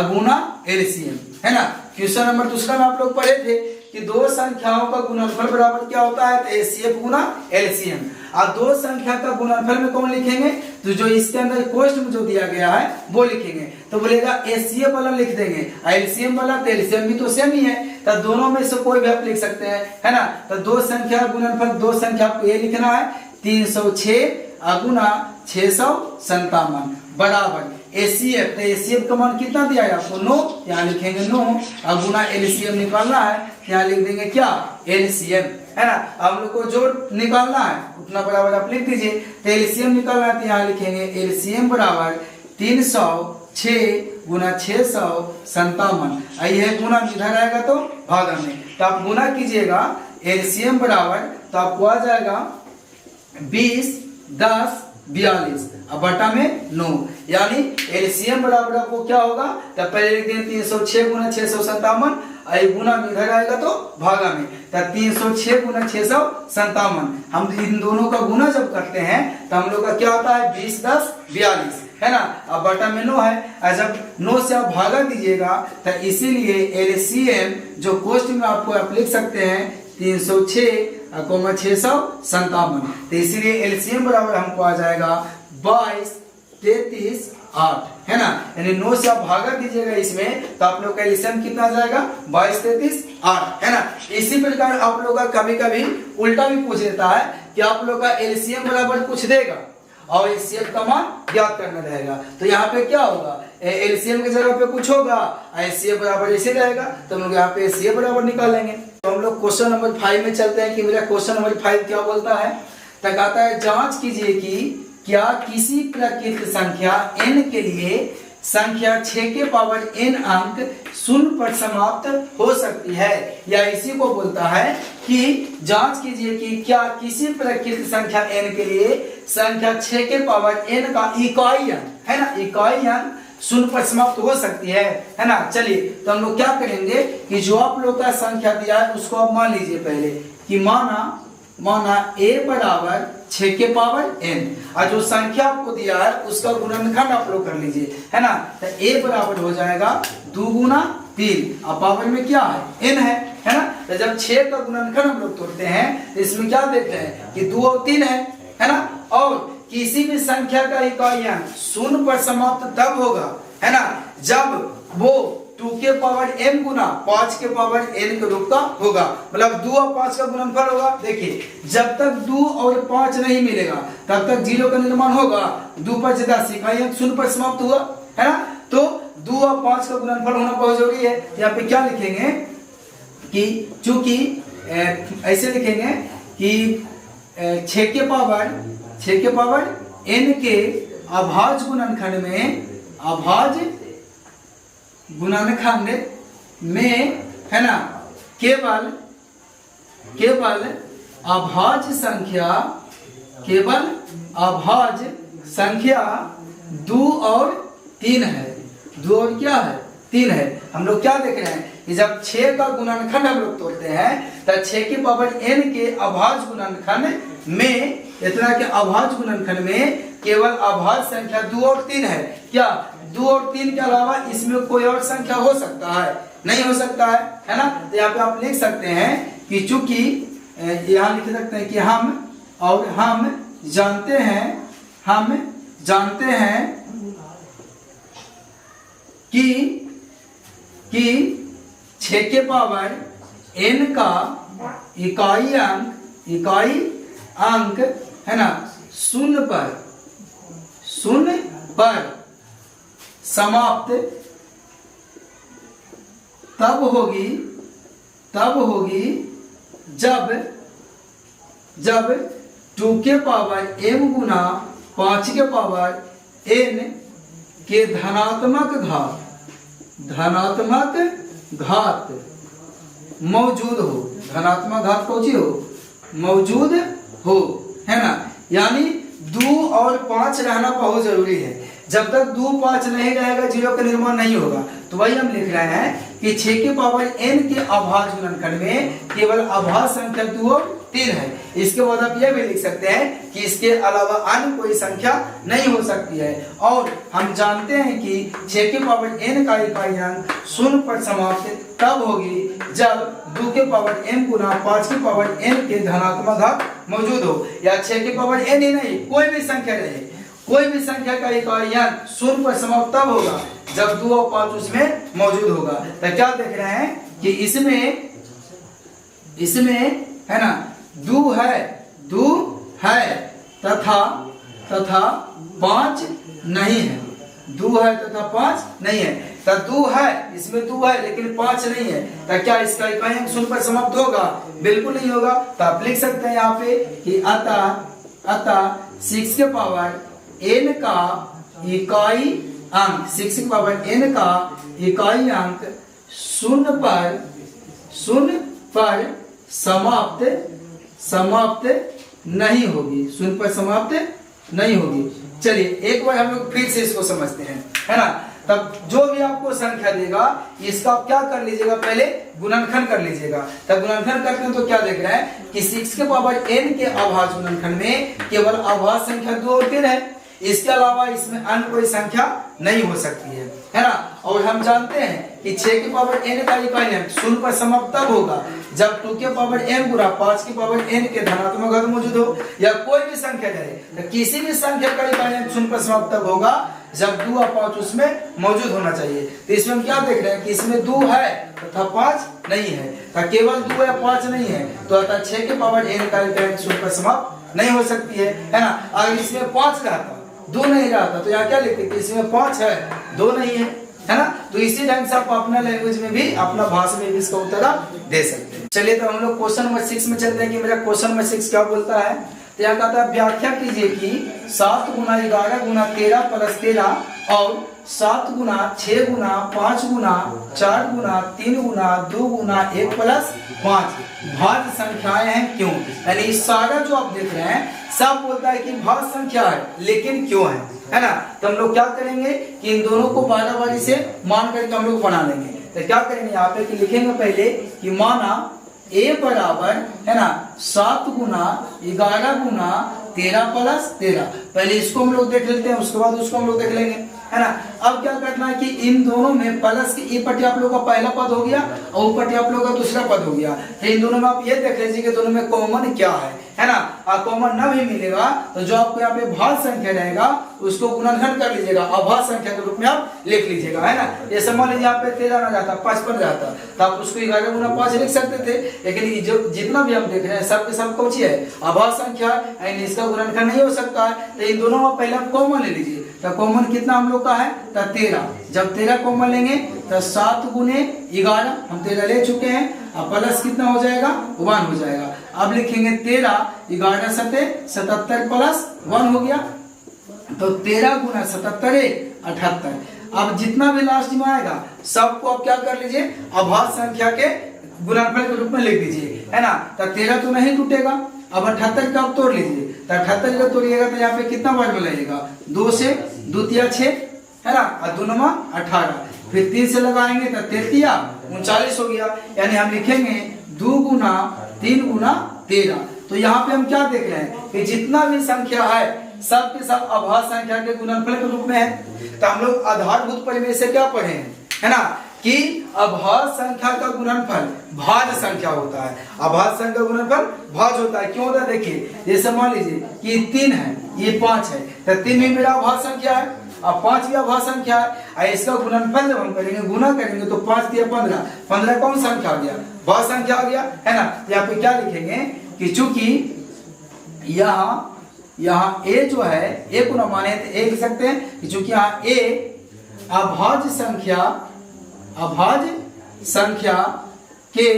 Speaker 1: गुना LCM, है ना। क्वेश्चन नंबर दूसरा में आप लोग पढ़े थे कि 2 संख्याओं का गुणनफल बराबर क्या होता है, तो HCF गुना LCM। अब 2 संख्या का गुणनफल में कौन लिखेंगे, तो जो इसके अंदर कोष्ठ में जो दिया गया है वो लिखेंगे। तो बोलेगा HCF वाला लिख देंगे, LCM वाला, तो LCM भी तो सेम ही है, तो दोनों में से कोई भी आप लिख सकते हैं, है ना। तो 2 संख्या गुणनफल, 2 संख्या आपको ये लिखना है 306 गुना 657 बराबर HCF, तो HCF का मान कितना दिया है आपको 9, यहाँ लिखेंगे 9, और गुना LCM निकालना है, यहाँ लिख देंगे क्या LCM, है ना। हम लोग को जो निकालना है उतना बराबर आप लिख दीजिए। तो LCM निकालना है तो यहाँ लिखेंगे LCM बराबर 306 गुना 657, यह गुना इधर आएगा तो भागा में, तो आप गुना कीजिएगा LCM बराबर, तो आपको आ जाएगा 20 10 42 अब बटा में 9, यानी LCM बराबर आपको क्या होगा, तो पहले लिख दें 306 गुना 657, गुना इधर आएगा तो भागा में, तो 306 गुना 657, हम इन दोनों का गुना जब करते हैं तो हम लोग का क्या होता है 20 10 42, है ना। अब बटा में 9 है, जब 9 से आप भागा दीजिएगा तो इसीलिए LCM जो कोष्ठ में आपको आप लिख सकते हैं 306 657, तो इसीलिए LCM बराबर हमको आ जाएगा 22 33 8, है ना। यानी 9 से आप भागा दीजिएगा इसमें, तो आप लोग का LCM कितना आ जाएगा 22 33 8, है ना। इसी प्रकार आप लोग का कभी कभी उल्टा भी पूछ देता है कि आप लोग का LCM बराबर कुछ देगा और HCF का मान ज्ञात करना रहेगा। तो यहाँ पे क्या होगा, LCM की जगह पे कुछ होगा, HCF बराबर ऐसे रहेगा, तो हम लोग यहाँ पे HCF बराबर निकाल लेंगे। तो हम लोग क्वेश्चन नंबर 5 में चलते हैं कि मेरा क्वेश्चन नंबर 5 क्या बोलता है। तो कहता है जांच कीजिए कि क्या किसी प्राकृत संख्या n के लिए संख्या 6 के पावर n अंक शून्य पर समाप्त हो सकती है, या इसी को बोलता है कि जांच कीजिए कि क्या किसी प्राकृत संख्या n के लिए संख्या 6 के पावर n का इकाई अंक है ना, इकाई अंक शून्य पर समाप्त हो सकती है ना। चलिए तो हम लोग क्या करेंगे कि जो आप लोग का संख्या दिया है उसको आप मान लीजिए पहले कि माना a बराबर 6 के पावर n, और जो संख्या आपको दिया है उसका गुणनखंड आप लोग कर लीजिए है ना। तो a बराबर हो जाएगा 2 गुना 3, अब पावर में क्या है n है ना। तो जब 6 का गुणनखंड हम लोग तोड़ते हैं तो इसमें क्या देखते हैं कि 2 और 3 है ना। और किसी भी संख्या का इकाई अंक शून्य पर समाप्त तब होगा है ना जब वो 2 के पावर m गुना 5 के पावर n के रूप का होगा, मतलब 2 और 5 का गुणनफल होगा। देखिए जब तक 2 और 5 नहीं मिलेगा तब तक 0 का निर्माण होगा, 2 पर 10 इकाई अंक शून्य पर समाप्त हुआ है ना। तो 2 और 5 का गुणनफल होना बहुत जरूरी है। यहाँ पे क्या लिखेंगे कि चूंकि ऐसे लिखेंगे कि 6 के पावर n के अभाज्य गुणनखंड में है ना केवल अभाज्य संख्या 2 और 3 है। 2 और क्या है 3 है। हम लोग क्या देख रहे हैं कि जब 6 का गुणनखंड हम लोग तोड़ते हैं तो 6 की पावर n के अभाज्य गुणनखंड में इतना के अभाज्य गुणनखंड में केवल अभाज्य संख्या 2 और 3 है। क्या 2 और 3 के अलावा इसमें कोई और संख्या हो सकता है? नहीं हो सकता है ना। तो यहाँ पे आप लिख सकते हैं कि चूंकि यहाँ लिख सकते हैं कि हम जानते हैं कि 6 के पावर n का इकाई अंक है ना शून्य पर समाप्त तब होगी जब 2 के पावर m गुना 5 के पावर n के धनात्मक घात मौजूद हो, धनात्मक घात कौन सी हो मौजूद हो है ना। यानी 2 और 5 रहना बहुत जरूरी है। जब तक 2 5 नहीं रहेगा 0 का निर्माण नहीं होगा। तो वही हम लिख रहे हैं कि 6 के पावर n के अभाज्य गुणनखंड में केवल अभाज्य संख्या 2 और 3 है। इसके बाद आप यह भी लिख सकते हैं कि इसके अलावा अन्य कोई संख्या नहीं हो सकती है। और हम जानते हैं कि 6 के पावर n का इकाई अंक शून्य पर समाप्त तब होगी जब 2 के पावर m गुना 5 के पावर n के धनात्मक घात मौजूद हो, या 6 के पावर n ही नहीं कोई भी संख्या रहे, कोई भी संख्या का इकाई अंक शून्य पर समाप्त तब होगा जब 2 और 5 उसमें मौजूद होगा। तो क्या देख रहे हैं कि इसमें है ना 2 है तथा 5 नहीं है। 2 है तथा 5 नहीं है। तो 2 है, इसमें 2 है लेकिन 5 नहीं है। तो क्या इसका इकाई अंक शून्य पर समाप्त होगा? बिल्कुल नहीं होगा। तो आप लिख सकते हैं यहाँ पे कि अतः 6 के पावर n का इकाई अंक 6 के पावर n का इकाई अंक शून्य पर समाप्त नहीं होगी, शून्य पर समाप्त नहीं होगी। चलिए एक बार हम लोग फिर से इसको समझते हैं है ना। तब जो भी आपको संख्या देगा इसका आप क्या कर लीजिएगा, पहले गुणनखंड कर लीजिएगा। तब गुणनखंड करते हैं तो क्या देख रहे हैं कि 6 के पावर n के अभाज्य गुणनखंड में केवल अभाज्य संख्या 2 और 3 है। इसके अलावा इसमें अन्य कोई संख्या नहीं हो सकती है ना। और हम जानते हैं कि 6 के पावर n का इकाई अंक शून्य पर समाप्त तब होगा जब 2 के पावर m गुना 5 के पावर n के धनात्मक घात मौजूद हो, या कोई भी संख्या रहे। तो किसी भी संख्या का इकाई अंक शून्य पर समाप्त तब होगा जब 2 और 5 उसमें मौजूद होना चाहिए। तो इसमें हम क्या देख रहे हैं कि इसमें 2 है तथा 5 नहीं है। तो केवल 2 या 5 नहीं है तो अतः 6 के पावर n का इकाई अंक शून्य पर समाप्त नहीं हो सकती है ना। अगर इसमें 5 रहता, 2 नहीं रहता, तो यहाँ क्या लिखते कि इसमें 5 है 2 नहीं है ना। तो इसी ढंग से आप अपना लैंग्वेज में भी, अपना भाषा में भी इसका उत्तर आप दे सकते हैं। चलिए तो हम लोग क्वेश्चन नंबर 6 में चलते हैं कि मेरा क्वेश्चन नंबर 6 क्या बोलता है। तो यहाँ कहता है व्याख्या कीजिए कि 7 गुना 11 गुना 13 प्लस 13 और 7 गुना 6 गुना 5 गुना 4 गुना 3 गुना 2 गुना 1 प्लस 5 भाज्य संख्याएं हैं क्यों। यानी सारा जो आप देख रहे हैं सब बोलता है कि भाज्य संख्या है, लेकिन क्यों है ना। तो हम लोग क्या करेंगे कि इन दोनों को बारी से मान करके हम लोग बना लेंगे। तो क्या करेंगे यहाँ पे कि लिखेंगे पहले कि माना a बराबर है ना 7 गुना 11 गुना 13 प्लस 13। पहले इसको हम लोग देख लेते हैं, उसके बाद उसको हम लोग देख लेंगे, है ना। अब क्या करना है कि इन दोनों में प्लस की ये पट्टी आप लोग का पहला पद हो गया और पट्टी आप लोग का दूसरा पद हो गया। तो इन दोनों में आप ये देख लीजिए कि दोनों में कॉमन क्या है ना। कॉमन ना भी मिलेगा तो जो आपको यहाँ पे भाज्य संख्या रहेगा उसको गुणनखंड कर लीजिएगा, अभाज्य संख्या के रूप में आप लिख लीजिएगा, है ना। जैसे मान लीजिए यहाँ पे 13 ना जाता 55 जाता तो आप उसको 11 गुना 5 लिख सकते थे। लेकिन जो जितना भी हम देख रहे हैं सब के सब कौन सी है, अभाज्य संख्या है, इसका गुणनखंड नहीं हो सकता है। तो इन दोनों में पहले आप कॉमन ले लीजिए। तो कॉमन कितना हम लोग का है तो 13। जब 13 कॉमन लेंगे तो 7 गुने 11 हम 13 ले चुके हैं, अब प्लस कितना हो जाएगा 1 हो जाएगा। अब लिखेंगे 13 11 7 77 प्लस 1 हो गया। तो 13 गुना 77 78। अब जितना भी लास्ट में आएगा सबको आप क्या कर लीजिए अभाज्य संख्या के गुणनफल के रूप में लिख दीजिए, है ना। तो 13 तो नहीं टूटेगा, अब 78 का आप तोड़ लीजिए। तो 78 का तोड़िएगा तो यहाँ पे कितना बार मिलाइएगा 2 से 2 तिया 6, है ना, और 2 नमा 18, फिर 3 से लगाएंगे तो 33 39 हो गया। यानी हम लिखेंगे 2 गुना 3 गुना 13। तो यहाँ पे हम क्या देख रहे हैं कि जितना भी संख्या है सब के सब अभाज्य संख्या के गुणनफल के रूप में है। तो हम लोग आधारभूत परिमेय से क्या पढ़े हैं, है ना, कि अभाज्य संख्या का गुणनफल भाज्य संख्या होता है। अभाज्य संख्या का गुणनफल भाज्य होता है। क्यों होता है देखिए, जैसे मान लीजिए कि 3 है ये 5 है तो 3 भी मेरा अभाज्य संख्या है, अब 5 भी अभाज्य संख्या है। इसका गुणनफल जब हम करेंगे गुना करेंगे तो 5 दिया 15, 15 कौन संख्या आ गया, भाज्य संख्या आ गया, है ना। यहाँ पे क्या लिखेंगे कि चूंकि यहाँ a जो है a को न माने तो a लिख सकते हैं कि चूंकि यहाँ a अभाज्य संख्या के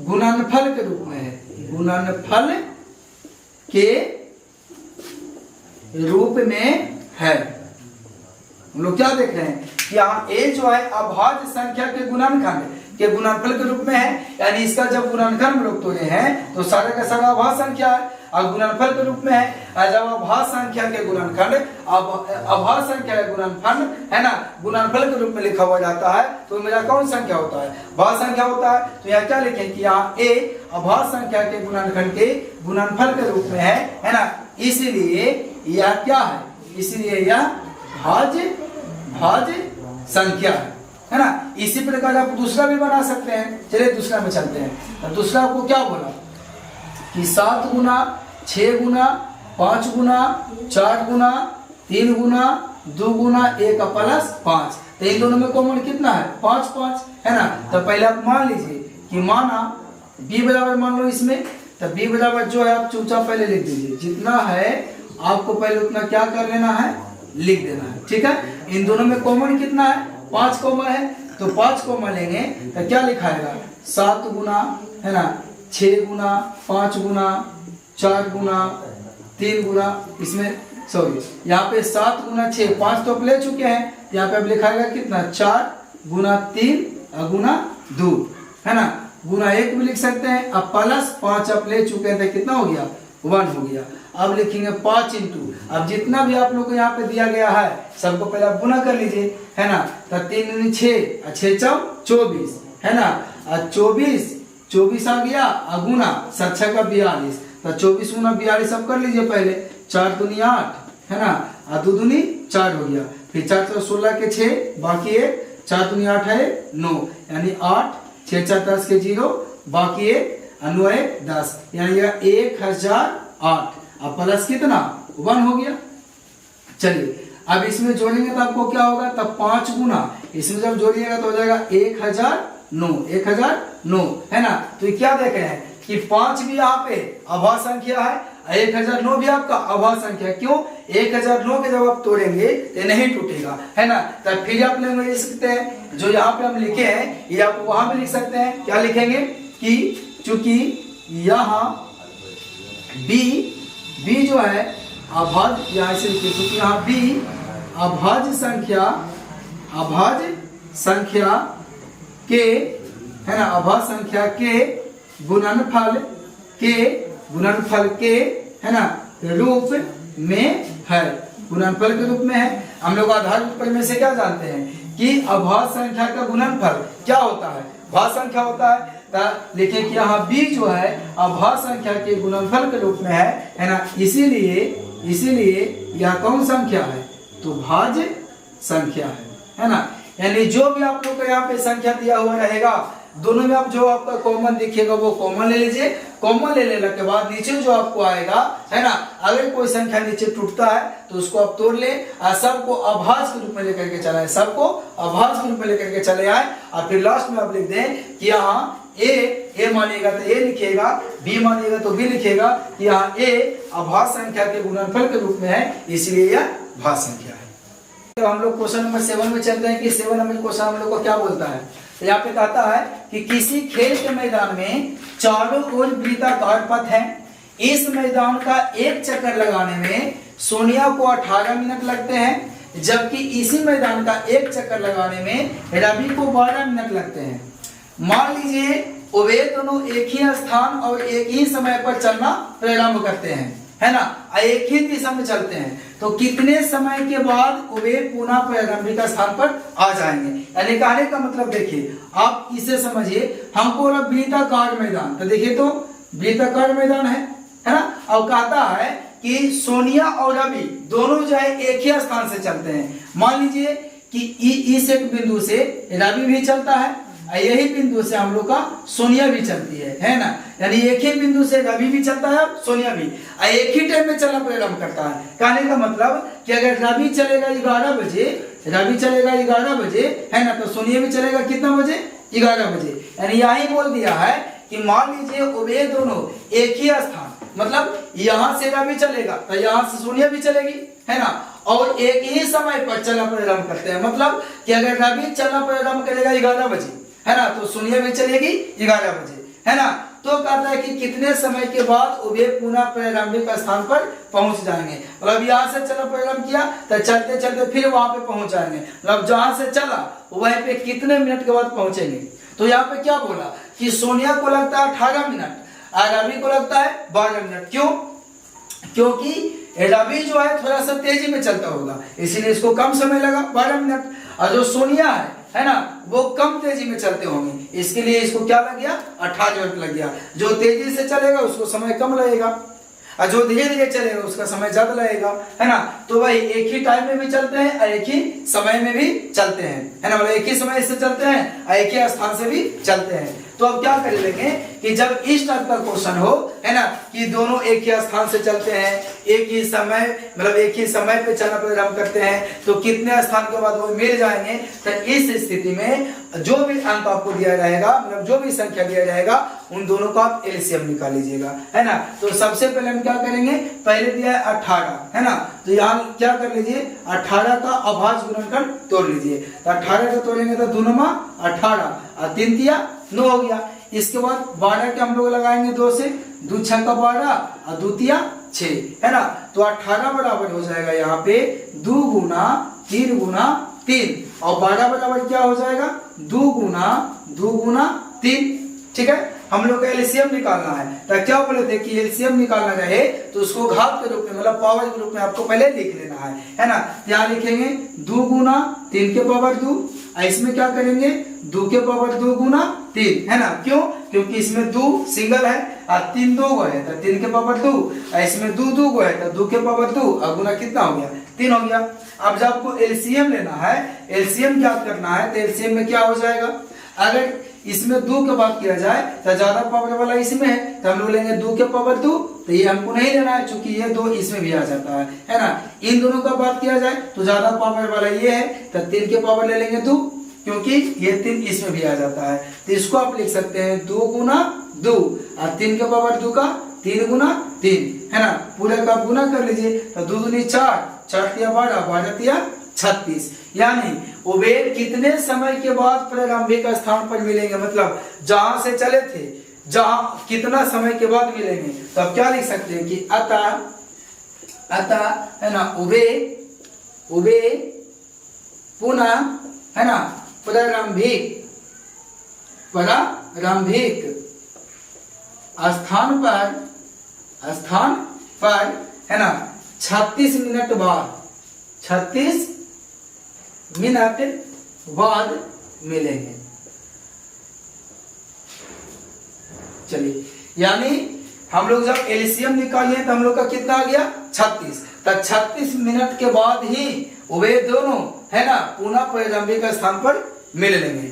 Speaker 1: गुणनफल के रूप में है, गुणनफल के रूप में है। हम लोग क्या देख रहे हैं कि यहाँ a जो है अभाज्य संख्या के गुणनखंड के गुणनफल के रूप में है। यानी इसका जब गुणनखंड हम लोग तोड़े हैं तो सारा का सारा अभाज्य संख्या है और गुणनफल के रूप में है। और जब अभाज्य संख्या के गुणनखंड अभाज्य संख्या के गुणनफल, है ना, गुणनफल के रूप में लिखा हुआ जाता है तो मेरा कौन संख्या होता है, भाज्य संख्या होता है। तो यहाँ क्या लिखें कि यहाँ a अभाज्य संख्या के गुणनखंड के गुणनफल के रूप में है ना, इसलिए यह क्या है, इसलिए यह भाज्य संख्या है ना। इसी प्रकार आप दूसरा भी बना सकते हैं। चलिए दूसरा में चलते हैं। तो दूसरा आपको क्या बोला कि 7 गुना 6 गुना 5 गुना 4 गुना 3 गुना 2 गुना 1 प्लस 5। तो इन दोनों में कॉमन कितना है 5 5, है ना। तो पहले आप मान लीजिए कि माना b बराबर मान लो इसमें, तो b बराबर जो है आप चुपचाप पहले लिख दीजिए, जितना है आपको पहले उतना क्या कर लेना है लिख देना है, ठीक है। इन दोनों में कॉमन कितना है 5 कॉमन है, तो 5 कॉमन लेंगे तो क्या लिखाएगा 7 गुना, है ना, 6 गुना 5 गुना 4 गुना 3 गुना, इसमें सॉरी यहाँ पे 7 गुना 6 5 तो आप ले चुके हैं, यहाँ पे अब लिखाएगा कितना 4 गुना 3 गुना 2, है ना, गुना 1 भी लिख सकते हैं। अब प्लस 5 आप ले चुके हैं तो कितना हो गया 1 हो गया। अब लिखेंगे 5 इंटू, अब जितना भी आप लोग को यहाँ पे दिया गया है सबको पहले आप गुना कर लीजिए, है ना। तो 3 दूनी 6 6 चौक 24, है ना, और 24 आ गया गुना 7 6 का 42, तो 24 गुना 42 आप कर लीजिए पहले, 4 दूनी 8, है ना, और 2 दूनी 4 हो गया, फिर 4 तो 16 के 6 बाकी 1, 4 दूनी 8 है 9, यानी 8 6 4 10 के 0 बाकी 1 9 1 10, यानी 1008। अब प्लस कितना 1 हो गया। चलिए अब इसमें जोड़ेंगे तो आपको क्या होगा, तब 5 गुना इसमें जब जोड़िएगा तो हो जाएगा 1009, 1009, है ना। तो ये क्या देख रहे हैं कि 5 भी यहाँ पे अभाज्य संख्या है, 1009 भी आपका अभाज्य संख्या है। क्यों? 1009 के जब आप तोड़ेंगे तो नहीं टूटेगा, है ना। तब फिर आप लोग लिख सकते हैं जो यहाँ पे हम लिखे हैं ये आप वहां पे लिख सकते हैं। क्या लिखेंगे कि चूंकि यहाँ बी जो है अभाज्य, यहाँ से लिखिए क्योंकि यहाँ बी अभाज्य संख्या के, है ना, अभाज्य संख्या के गुणनफल के, है ना, रूप में है, गुणनफल के रूप में है। हम लोग आधारभूत परिमेय से क्या जानते हैं कि अभाज्य संख्या का गुणनफल क्या होता है? भाज्य संख्या होता है। लिखिए कि यहाँ b जो है अभाज्य संख्या के गुणनफल के रूप में है ना, इसीलिए यह कौन संख्या है? तो भाज्य संख्या है ना। यानी जो भी आप लोग को यहाँ पे संख्या दिया हुआ रहेगा दोनों में आप जो आपका कॉमन दिखेगा वो कॉमन ले लीजिए। कॉमन ले लेने के बाद नीचे जो आपको आएगा, है ना, अगर कोई संख्या नीचे टूटता है तो उसको आप तोड़ ले और सबको अभाज्य के रूप में लेकर के चलाए, सबको अभाज्य के रूप में लेकर के चले आए। और फिर लास्ट में आप लिख दें कि यहाँ ए मानिएगा तो ए लिखिएगा, बी मानिएगा तो बी लिखिएगा कि यहाँ ए अभाज्य संख्या के गुणनफल के रूप में है, इसलिए यह भाज्य संख्या है। तो हम लोग क्वेश्चन नंबर 7 में चलते हैं कि 7 नंबर क्वेश्चन हम लोग को क्या बोलता है। तो यहाँ पे कहता है कि किसी खेल के मैदान में चारों ओर वृत्ताकार पथ है। इस मैदान का एक चक्कर लगाने में सोनिया को 18 मिनट लगते हैं, जबकि इसी मैदान का एक चक्कर लगाने में रवि को 12 मिनट लगते हैं। मान लीजिए वे दोनों एक ही स्थान और एक ही समय पर चलना प्रारंभ करते हैं, है ना, एक ही दिशा में चलते हैं, तो कितने समय के बाद वे पुनः प्रारंभिक स्थान पर आ जाएंगे। यानी कहने का मतलब देखिए, आप इसे समझिए, हमको वृत्ताकार मैदान, तो देखिए तो वृत्ताकार मैदान है ना। और कहता है कि सोनिया और रवि दोनों जो है एक ही स्थान से चलते हैं। मान लीजिए कि इस एक बिंदु से रवि भी चलता है, यही बिंदु से हम लोग का सोनिया भी चलती है ना। यानी एक ही बिंदु से रवि भी चलता है, सोनिया भी एक ही टाइम में चलना प्रारंभ करता है। कहने का मतलब कि अगर रवि चलेगा 11 बजे, है ना, तो सोनिया भी चलेगा कितना बजे? 11 बजे। यानी यही बोल दिया है कि मान लीजिए वे दोनों एक ही स्थान, मतलब यहाँ से रवि चलेगा तो यहाँ से सोनिया भी चलेगी, है ना, और एक ही समय पर चलना प्रारंभ करते हैं। मतलब कि अगर रवि चलना प्रारंभ करेगा 11 बजे, है ना, तो सोनिया भी चलेगी 11 बजे, है ना। तो कहता है कि कितने समय के बाद वे पुनः प्रारंभिक स्थान पर पहुंच जाएंगे। मतलब यहाँ से चलना प्रारंभ किया तो चलते चलते फिर वहां पे पहुंच जाएंगे। मतलब जहां से चला वहीं पे कितने मिनट के बाद पहुंचेंगे। तो यहाँ पे क्या बोला कि सोनिया को लगता है 18 मिनट और रवि को लगता है 12 मिनट। क्यों? क्योंकि रवि जो है थोड़ा सा तेजी में चलता होगा, इसीलिए इसको कम समय लगा 12 मिनट, और जो सोनिया है ना, वो कम तेजी में चलते होंगे, इसके लिए इसको क्या लग गया? 18 मिनट लग गया। जो तेजी से चलेगा उसको समय कम लगेगा, और जो धीरे धीरे चलेगा उसका समय ज्यादा लगेगा, है ना। तो भाई एक ही टाइम में भी चलते हैं और एक ही समय में भी चलते हैं, है ना, मतलब एक ही समय से चलते हैं और एक ही स्थान से भी चलते हैं। तो अब क्या कर लेंगे कि जब इस टाइप का क्वेश्चन हो, है ना, कि दोनों एक ही स्थान से चलते हैं, एक ही समय, मतलब एक ही समय पे चलना प्रारंभ करते हैं, तो कितने स्थान के बाद वो मिल जाएंगे। तो इस स्थिति में जो भी अंक आपको दिया रहेगा, मतलब जो भी संख्या दिया रहेगा, उन दोनों का आप एलसीएम निकाल लीजिएगा, है ना। तो सबसे पहले हम क्या करेंगे, पहले दिया है 18, है ना, तो यहाँ क्या कर लीजिए 18 का अभाज्य गुणनखंड तोड़ लीजिए। तो 18 का तोड़ेंगे तो 2 9 18 और 3 3 9 हो गया। इसके बाद 12 के हम लोग लगाएंगे 2 से, 2 6 का 12 और 2 3 6, है ना। तो 18 बराबर हो जाएगा यहाँ पे 2 गुना 3 गुना 3, और 12 बराबर क्या हो जाएगा 2 गुना 3। ठीक है, हम लोग का एलसीएम निकालना है। तो क्या बोले थे कि एलसीएम निकालना रहे तो उसको घात के रूप में, मतलब पावर के रूप में आपको पहले लिख लेना है ना। यहाँ लिखेंगे 2 गुना 3 के पावर 2, इसमें क्या करेंगे 2 के पावर 2 गुना 3, है ना। क्यों? क्योंकि इसमें 2 सिंगल है और 3 2 गो है, तो 3 के पावर 2, इसमें 2 2 गो है तो 2 के पावर 2 और गुना कितना हो गया 3 हो गया। अब जब आपको एलसीएम लेना है, एलसीएम ज्ञात करना है, तो एलसीएम में क्या हो जाएगा, अगर इसमें 2 की बात किया जाए तो ज्यादा पावर वाला इसमें है, तो हम लोग लेंगे 2 के पावर 2, तो ये हमको नहीं लेना है क्योंकि ये 2 इसमें भी आ जाता है ना। इन दोनों का बात किया जाए तो ज्यादा पावर वाला ये है, तो 3 के पावर ले लेंगे 2, क्योंकि ये 3 इसमें भी आ जाता है। तो इसको आप लिख सकते हैं 2 गुना 2 और 3 के पावर 2 का 3 गुना 3 है ना, पूरे का गुना कर लीजिए तो 2 दूनी 4, 4 तिया 12, 12 तिया 36। यानी उबेर कितने समय के बाद प्रारंभिक स्थान पर मिलेंगे, मतलब जहां से चले थे जहां कितना समय के बाद मिलेंगे। तो अब क्या लिख सकते हैं कि अतः है ना उबे पुनः है ना प्रारंभिक स्थान पर है ना 36 मिनट बाद मिलेंगे। चलिए, यानी हम लोग जब एलसीएम निकालिए तो हम लोग का कितना आ गया 36, तो 36 मिनट के बाद ही वे दोनों है ना पुनः प्रारंभिक स्थान पर मिल लेंगे।